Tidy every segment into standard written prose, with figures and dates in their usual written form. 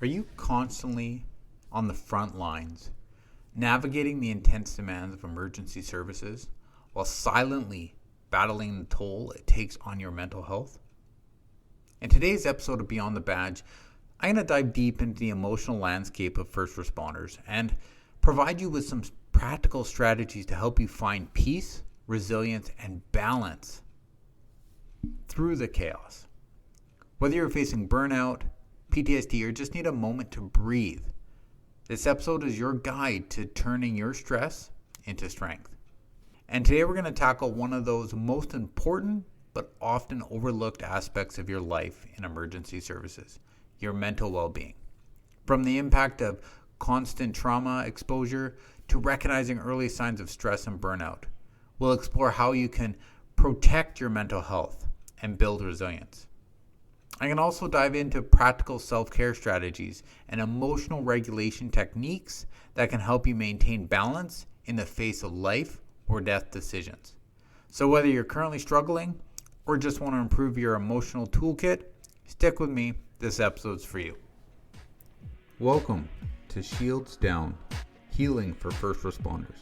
Are you constantly on the front lines, navigating the intense demands of emergency services while silently battling the toll it takes on your mental health? In today's episode of Beyond the Badge, I'm going to dive deep into the emotional landscape of first responders and provide you with some practical strategies to help you find peace, resilience, and balance through the chaos. Whether you're facing burnout, PTSD, or just need a moment to breathe, this episode is your guide to turning your stress into strength. And today we're going to tackle one of those most important but often overlooked aspects of your life in emergency services, your mental well-being. From the impact of constant trauma exposure to recognizing early signs of stress and burnout, we'll explore how you can protect your mental health and build resilience. I can also dive into practical self-care strategies and emotional regulation techniques that can help you maintain balance in the face of life or death decisions. So whether you're currently struggling or just want to improve your emotional toolkit, stick with me. This episode's for you. Welcome to Shields Down, Healing for First Responders,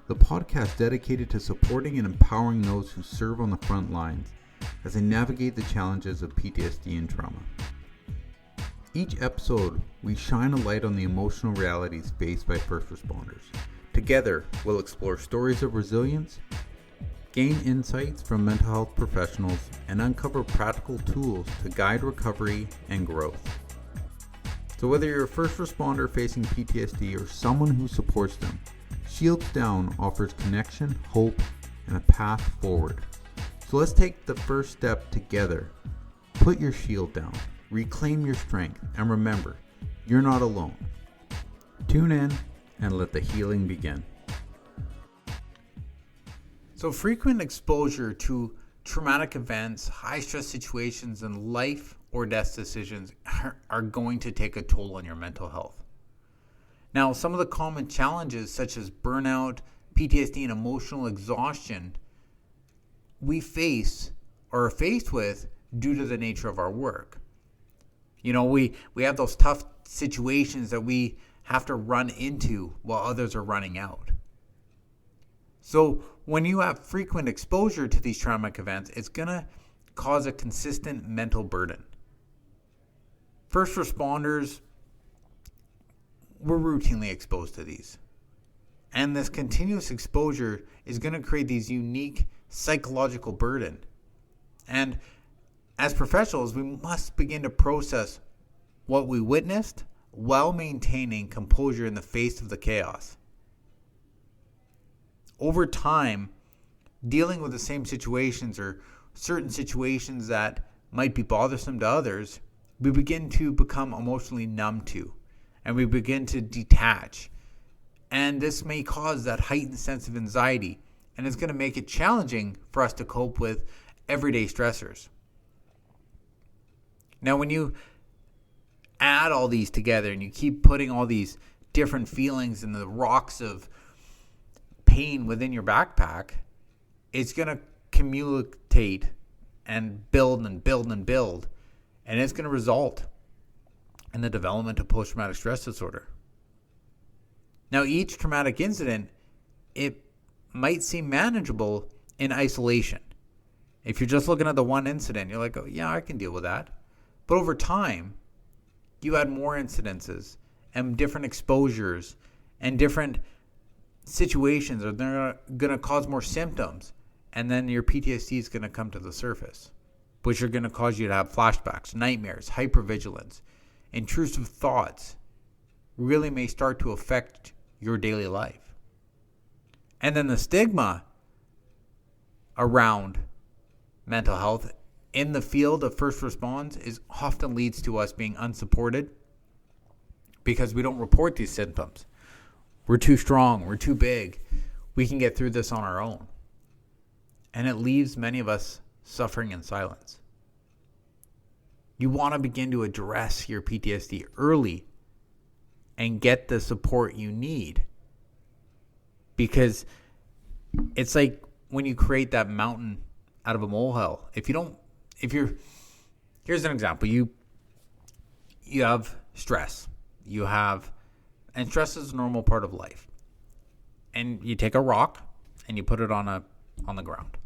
the podcast dedicated to supporting and empowering those who serve on the front lines as they navigate the challenges of PTSD and trauma. Each episode, we shine a light on the emotional realities faced by first responders. Together, we'll explore stories of resilience, gain insights from mental health professionals, and uncover practical tools to guide recovery and growth. So whether you're a first responder facing PTSD or someone who supports them, Shields Down offers connection, hope, and a path forward. So let's take the first step together. Put your shield down, reclaim your strength, and remember, you're not alone. Tune in and let the healing begin. So frequent exposure to traumatic events, high stress situations, and life or death decisions are going to take a toll on your mental health. Now, some of the common challenges such as burnout, PTSD, and emotional exhaustion we face or are faced with due to the nature of our work. You know, we have those tough situations that we have to run into while others are running out. So when you have frequent exposure to these traumatic events, it's going to cause a consistent mental burden. First responders, we're routinely exposed to these. And this continuous exposure is going to create these unique psychological burden. And as professionals, we must begin to process what we witnessed while maintaining composure in the face of the chaos. Over time, dealing with the same situations or certain situations that might be bothersome to others, we begin to become emotionally numb to, and we begin to detach. And this may cause that heightened sense of anxiety, and it's going to make it challenging for us to cope with everyday stressors. Now, when you add all these together and you keep putting all these different feelings in the rocks of pain within your backpack, it's going to accumulate and build and build and build, and it's going to result in the development of post-traumatic stress disorder. Now, each traumatic incident, it might seem manageable in isolation. If you're just looking at the one incident, you're like, oh, yeah, I can deal with that. But over time, you add more incidences and different exposures and different situations, or they're going to cause more symptoms. And then your PTSD is going to come to the surface, which are going to cause you to have flashbacks, nightmares, hypervigilance, intrusive thoughts really may start to affect your daily life. And then the stigma around mental health in the field of first response often leads to us being unsupported because we don't report these symptoms. We're too strong. We're too big. We can get through this on our own. And it leaves many of us suffering in silence. You want to begin to address your PTSD early and get the support you need. Because it's like when you create that mountain out of a molehill. Here's an example. You have stress. And stress is a normal part of life. And you take a rock and you put it on the ground.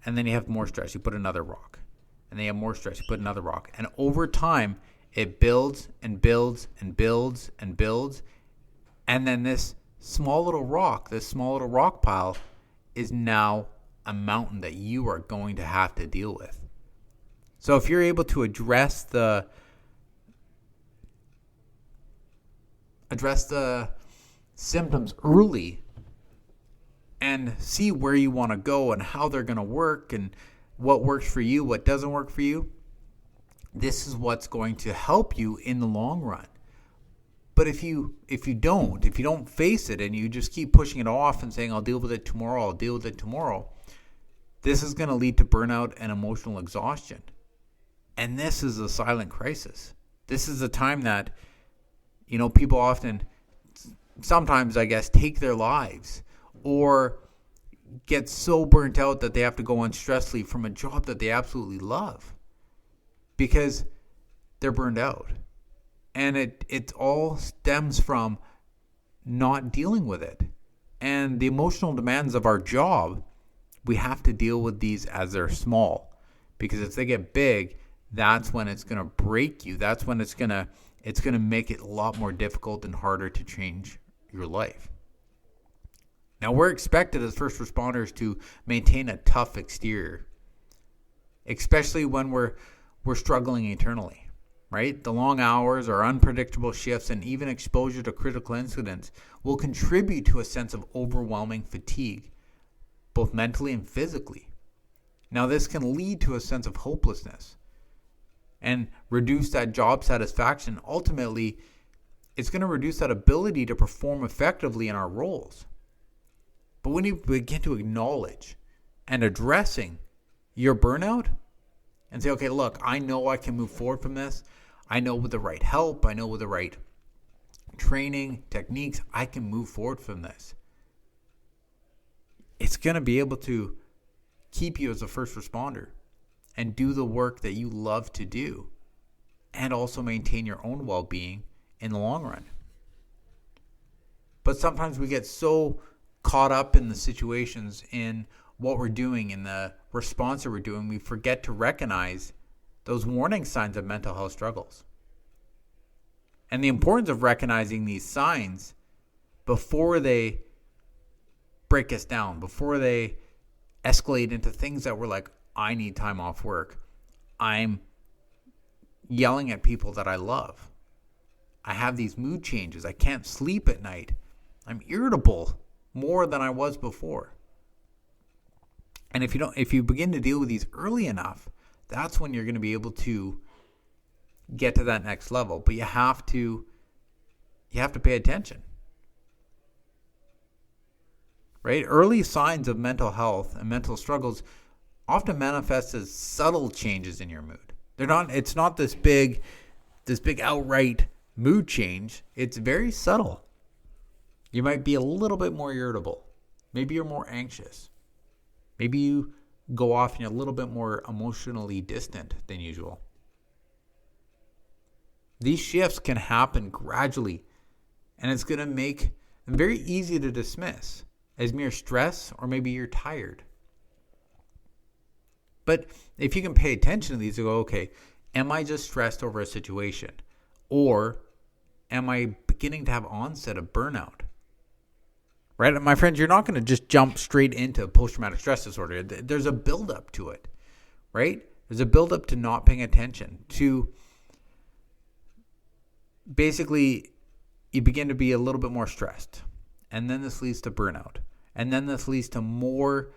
And then you have more stress. You put another rock. And then you have more stress. You put another rock. And over time, it builds and builds and builds and builds. And then this small little rock pile is now a mountain that you are going to have to deal with. So if you're able to address the symptoms early and see where you want to go and how they're going to work and what works for you, what doesn't work for you, this is what's going to help you in the long run. But if you don't face it and you just keep pushing it off and saying, I'll deal with it tomorrow, this is going to lead to burnout and emotional exhaustion. And this is a silent crisis. This is a time that, people often, sometimes I guess, take their lives or get so burnt out that they have to go on stress leave from a job that they absolutely love because they're burned out. And it all stems from not dealing with it. And the emotional demands of our job, we have to deal with these as they're small. Because if they get big, that's when it's going to break you. That's when it's going to make it a lot more difficult and harder to change your life. Now, we're expected as first responders to maintain a tough exterior, especially when we're struggling internally. Right? The long hours or unpredictable shifts and even exposure to critical incidents will contribute to a sense of overwhelming fatigue, both mentally and physically. Now, this can lead to a sense of hopelessness and reduce that job satisfaction. Ultimately, it's going to reduce that ability to perform effectively in our roles. But when you begin to acknowledge and addressing your burnout and say, okay, look, I know I can move forward from this. I know with the right help, I know with the right training, techniques, I can move forward from this. It's going to be able to keep you as a first responder and do the work that you love to do and also maintain your own well-being in the long run. But sometimes we get so caught up in the situations, in what we're doing, in the response that we're doing, we forget to recognize those warning signs of mental health struggles. And the importance of recognizing these signs before they break us down, before they escalate into things that we're like, I need time off work. I'm yelling at people that I love. I have these mood changes. I can't sleep at night. I'm irritable more than I was before. And if you begin to deal with these early enough, that's when you're going to be able to get to that next level. But you have to pay attention. Right? Early signs of mental health and mental struggles often manifest as subtle changes in your mood. It's not this big outright mood change. It's very subtle. You might be a little bit more irritable. Maybe you're more anxious. Maybe you go off and you're a little bit more emotionally distant than usual. These shifts can happen gradually, and it's going to make them very easy to dismiss as mere stress, or maybe you're tired. But if you can pay attention to these and go, okay, am I just stressed over a situation? Or am I beginning to have onset of burnout? Right? And my friends, you're not going to just jump straight into post-traumatic stress disorder. There's a buildup to it, right? There's a buildup to not paying attention, to basically you begin to be a little bit more stressed. And then this leads to burnout. And then this leads to more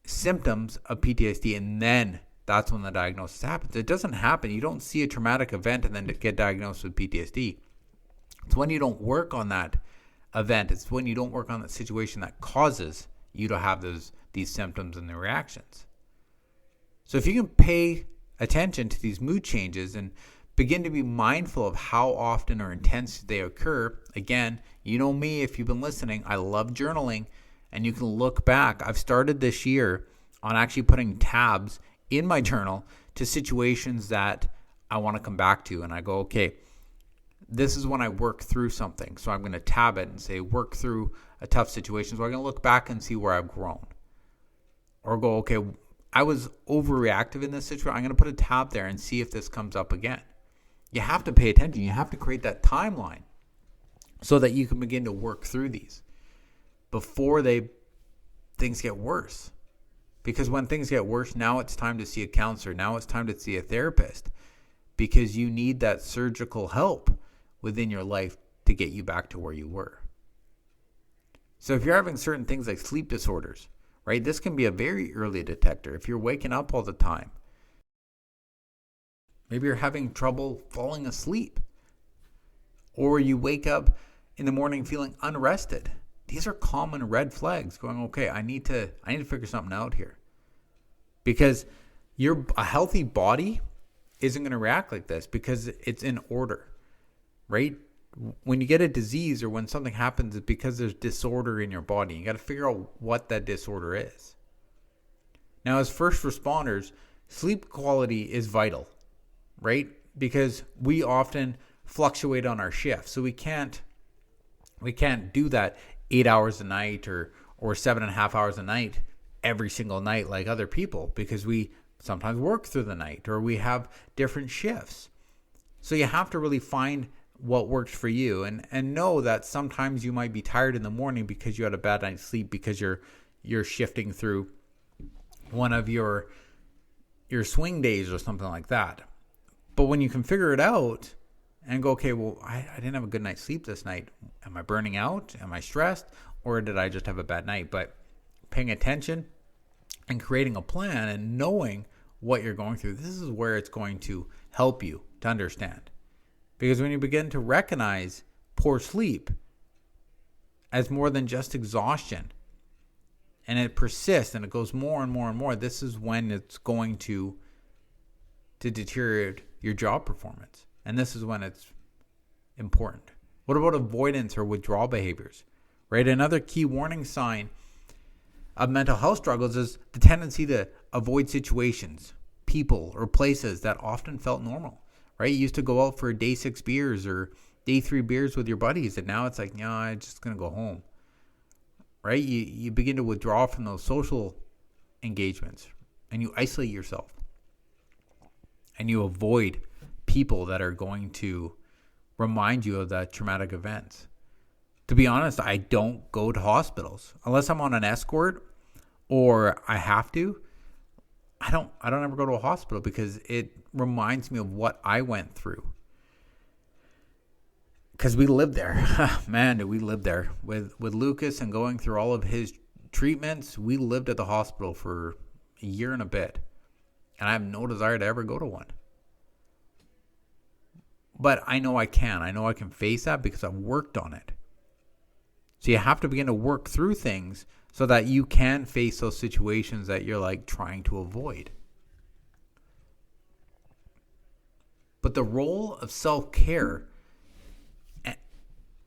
symptoms of PTSD. And then that's when the diagnosis happens. It doesn't happen. You don't see a traumatic event and then get diagnosed with PTSD. It's when you don't work on that event. It's when you don't work on that situation that causes you to have these symptoms and the reactions. So if you can pay attention to these mood changes and begin to be mindful of how often or intense they occur. Again, you know me, if you've been listening, I love journaling, and you can look back. I've started this year on actually putting tabs in my journal to situations that I want to come back to, and I go, okay, this is when I work through something. So I'm going to tab it and say, work through a tough situation. So I'm going to look back and see where I've grown. Or go, okay, I was overreactive in this situation. I'm going to put a tab there and see if this comes up again. You have to pay attention. You have to create that timeline so that you can begin to work through these before things get worse. Because when things get worse, now it's time to see a counselor. Now it's time to see a therapist, because you need that surgical help within your life to get you back to where you were. So if you're having certain things like sleep disorders, right, this can be a very early detector. If you're waking up all the time, maybe you're having trouble falling asleep, or you wake up in the morning feeling unrested. These are common red flags going, okay, I need to figure something out here. Because a healthy body isn't going to react like this because it's in order, right? When you get a disease or when something happens, it's because there's disorder in your body. You got to figure out what that disorder is. Now, as first responders, sleep quality is vital, right? Because we often fluctuate on our shift. So we can't do that 8 hours a night or 7.5 hours a night every single night like other people, because we sometimes work through the night or we have different shifts. So you have to really find what works for you, and know that sometimes you might be tired in the morning because you had a bad night's sleep, because you're shifting through one of your swing days or something like that. But when you can figure it out and go, okay, well, I didn't have a good night's sleep this night. Am I burning out? Am I stressed? Or did I just have a bad night? But paying attention and creating a plan and knowing what you're going through, this is where it's going to help you to understand. Because when you begin to recognize poor sleep as more than just exhaustion, and it persists and it goes more and more and more, this is when it's going to deteriorate your job performance. And this is when it's important. What about avoidance or withdrawal behaviors? Right? Another key warning sign of mental health struggles is the tendency to avoid situations, people, or places that often felt normal. Right? You used to go out for day 6 beers or day 3 beers with your buddies, and now it's like, no, I'm just going to go home. Right? You begin to withdraw from those social engagements, and you isolate yourself. And you avoid people that are going to remind you of that traumatic events. To be honest, I don't go to hospitals unless I'm on an escort or I have to. I don't ever go to a hospital because it reminds me of what I went through. Because we lived there. Man, did we live there. With Lucas and going through all of his treatments, we lived at the hospital for a year and a bit. And I have no desire to ever go to one. But I know I can. I know I can face that because I've worked on it. So you have to begin to work through things so that you can face those situations that you're like trying to avoid. But the role of self-care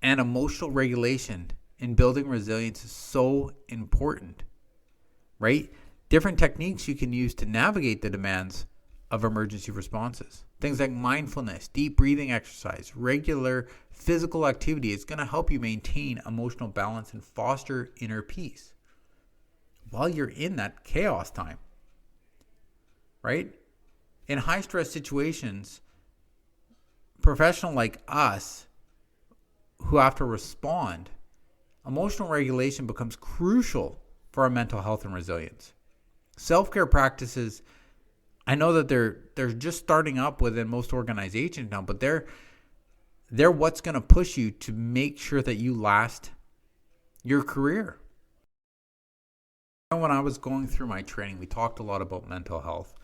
and emotional regulation in building resilience is so important, right? Different techniques you can use to navigate the demands of emergency responses. Things like mindfulness, deep breathing exercise, regular physical activity is going to help you maintain emotional balance and foster inner peace while you're in that chaos time, right? In high stress situations, professionals like us who have to respond, emotional regulation becomes crucial for our mental health and resilience. Self-care practices, I know that they're just starting up within most organizations now, but they're what's going to push you to make sure that you last your career. When I was going through my training, we talked a lot about mental health.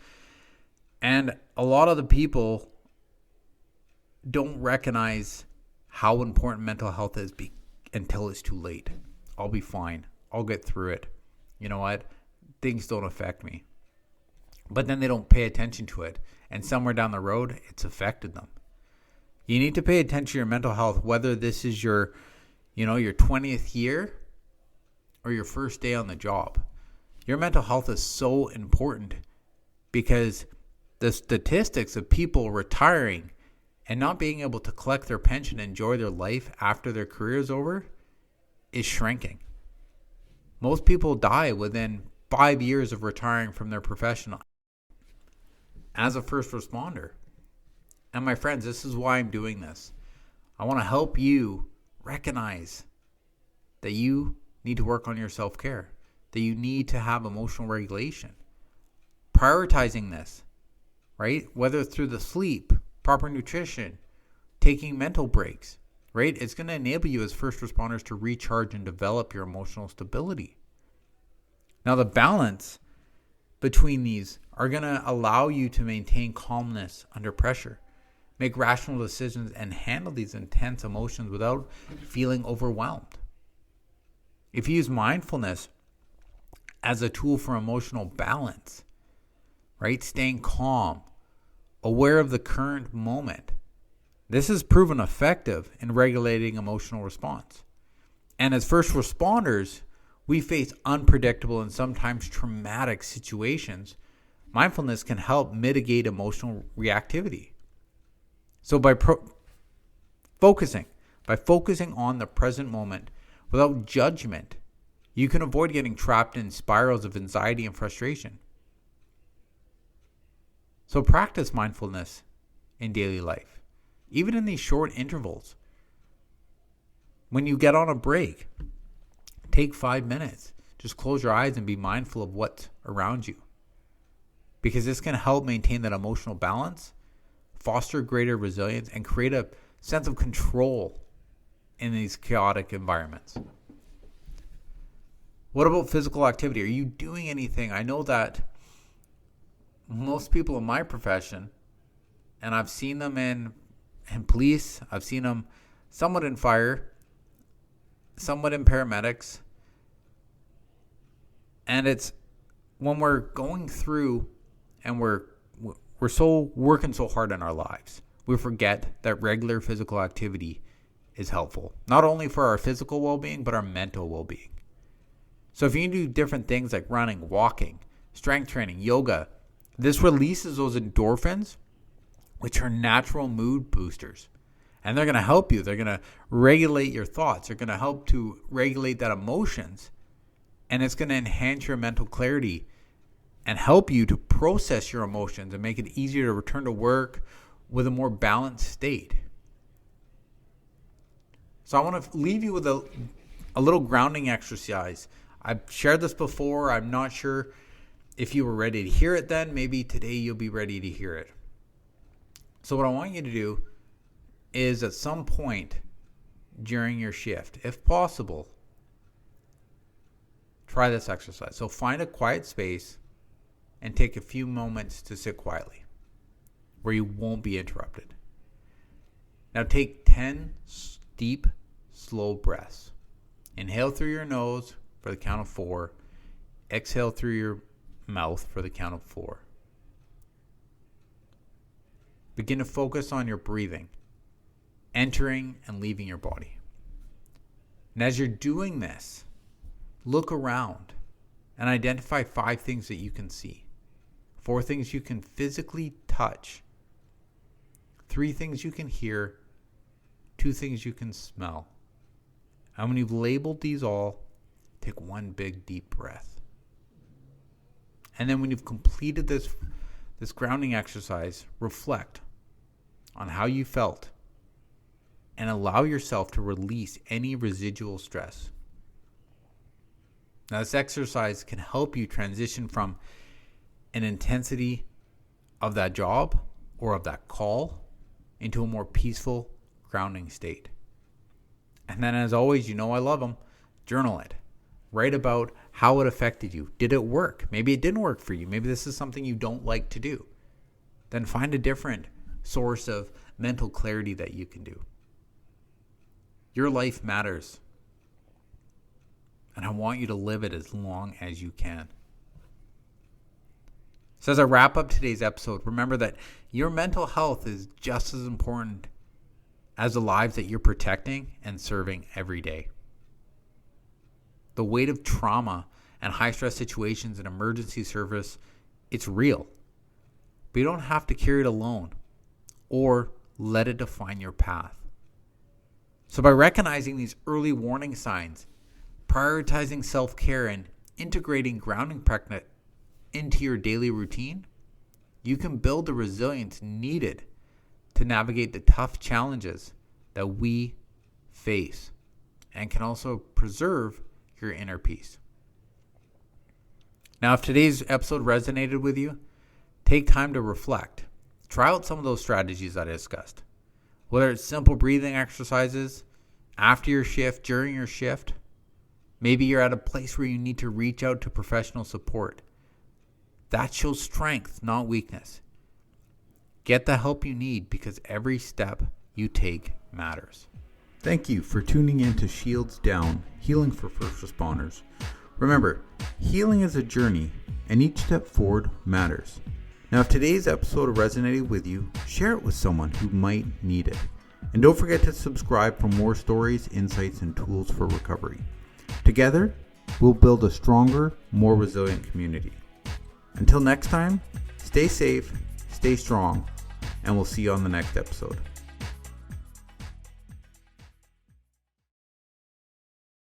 And a lot of the people don't recognize how important mental health is until it's too late. I'll be fine. I'll get through it. You know what? Things don't affect me. But then they don't pay attention to it. And somewhere down the road, it's affected them. You need to pay attention to your mental health, whether this is your 20th year or your first day on the job. Your mental health is so important because the statistics of people retiring and not being able to collect their pension and enjoy their life after their career is over is shrinking. Most people die within 5 years of retiring from their profession as a first responder. And my friends, this is why I'm doing this. I want to help you recognize that you need to work on your self-care, that you need to have emotional regulation. Prioritizing this, right? Whether through the sleep, proper nutrition, taking mental breaks, right? It's going to enable you as first responders to recharge and develop your emotional stability. Now, the balance between these are going to allow you to maintain calmness under pressure, make rational decisions, and handle these intense emotions without feeling overwhelmed. If you use mindfulness as a tool for emotional balance, right? Staying calm, aware of the current moment. This has proven effective in regulating emotional response. And as first responders, we face unpredictable and sometimes traumatic situations. Mindfulness can help mitigate emotional reactivity. So by focusing on the present moment without judgment, you can avoid getting trapped in spirals of anxiety and frustration. So practice mindfulness in daily life, even in these short intervals. When you get on a break, take 5 minutes. Just close your eyes and be mindful of what's around you. Because this can help maintain that emotional balance, foster greater resilience, and create a sense of control in these chaotic environments. What about physical activity? Are you doing anything? I know that most people in my profession, and I've seen them in police, I've seen them somewhat in fire, somewhat in paramedics, and it's when we're going through and we're so working so hard in our lives, we forget that regular physical activity is helpful, not only for our physical well-being, but our mental well-being. So if you can do different things like running, walking, strength training, yoga, this releases those endorphins, which are natural mood boosters. And they're going to help you. They're going to regulate your thoughts. They're going to help to regulate that emotions. And it's going to enhance your mental clarity and help you to process your emotions and make it easier to return to work with a more balanced state. So I want to leave you with a little grounding exercise. I've shared this before. I'm not sure if you were ready to hear it then. Maybe today you'll be ready to hear it. So what I want you to do is at some point during your shift, if possible, try this exercise. So find a quiet space and take a few moments to sit quietly where you won't be interrupted. Now take 10 deep, slow breaths. Inhale through your nose for the count of 4. Exhale through your mouth for the count of 4. Begin to focus on your breathing, entering and leaving your body. And as you're doing this, look around and identify 5 things that you can see, 4 things you can physically touch, 3 things you can hear, 2 things you can smell. And when you've labeled these all, take one big deep breath. And then when you've completed this grounding exercise, reflect on how you felt and allow yourself to release any residual stress. Now, this exercise can help you transition from an intensity of that job or of that call into a more peaceful, grounding state. And then, as always, I love them. Journal it. Write about how it affected you. Did it work? Maybe it didn't work for you. Maybe this is something you don't like to do. Then find a different source of mental clarity that you can do. Your life matters. And I want you to live it as long as you can. So as I wrap up today's episode, remember that your mental health is just as important as the lives that you're protecting and serving every day. The weight of trauma and high stress situations in emergency service, it's real. but you don't have to carry it alone or let it define your path. So by recognizing these early warning signs, prioritizing self-care, and integrating grounding practice into your daily routine, you can build the resilience needed to navigate the tough challenges that we face and can also preserve your inner peace. Now, if today's episode resonated with you, take time to reflect. Try out some of those strategies that I discussed. Whether it's simple breathing exercises after your shift, during your shift, maybe you're at a place where you need to reach out to professional support. That shows strength, not weakness. Get the help you need because every step you take matters. Thank you for tuning in to Shields Down, Healing for First Responders. Remember, healing is a journey and each step forward matters. Now, if today's episode resonated with you, share it with someone who might need it. And don't forget to subscribe for more stories, insights, and tools for recovery. Together, we'll build a stronger, more resilient community. Until next time, stay safe, stay strong, and we'll see you on the next episode.